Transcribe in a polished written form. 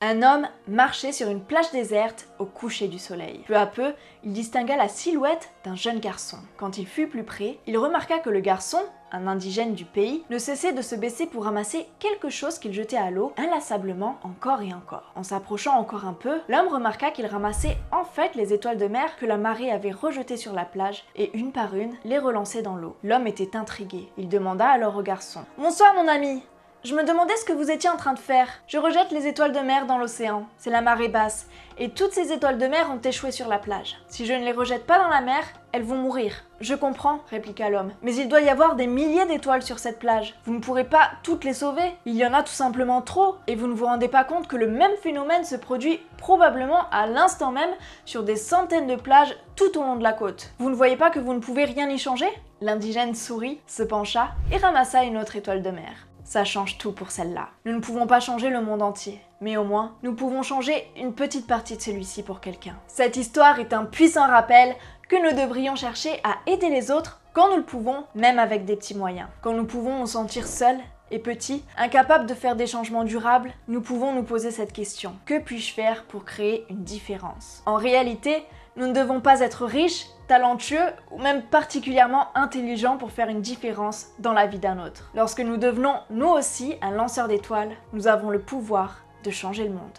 Un homme marchait sur une plage déserte au coucher du soleil. Peu à peu, il distingua la silhouette d'un jeune garçon. Quand il fut plus près, il remarqua que le garçon, un indigène du pays, ne cessait de se baisser pour ramasser quelque chose qu'il jetait à l'eau, inlassablement encore et encore. En s'approchant encore un peu, l'homme remarqua qu'il ramassait en fait les étoiles de mer que la marée avait rejetées sur la plage et une par une les relançait dans l'eau. L'homme était intrigué. Il demanda alors au garçon: « Bonsoir mon ami, je me demandais ce que vous étiez en train de faire. Je rejette les étoiles de mer dans l'océan. C'est la marée basse. Et toutes ces étoiles de mer ont échoué sur la plage. Si je ne les rejette pas dans la mer, elles vont mourir. » « Je comprends, » répliqua l'homme. « Mais il doit y avoir des milliers d'étoiles sur cette plage. Vous ne pourrez pas toutes les sauver. Il y en a tout simplement trop. Et vous ne vous rendez pas compte que le même phénomène se produit probablement à l'instant même sur des centaines de plages tout au long de la côte. Vous ne voyez pas que vous ne pouvez rien y changer ?» L'indigène sourit, se pencha et ramassa une autre étoile de mer. Ça change tout pour celle-là. Nous ne pouvons pas changer le monde entier, mais au moins, nous pouvons changer une petite partie de celui-ci pour quelqu'un. Cette histoire est un puissant rappel que nous devrions chercher à aider les autres quand nous le pouvons, même avec des petits moyens. Quand nous pouvons nous sentir seuls et petits, incapables de faire des changements durables, nous pouvons nous poser cette question: que puis-je faire pour créer une différence? En réalité, nous ne devons pas être riches, talentueux ou même particulièrement intelligents pour faire une différence dans la vie d'un autre. Lorsque nous devenons nous aussi un lanceur d'étoiles, nous avons le pouvoir de changer le monde.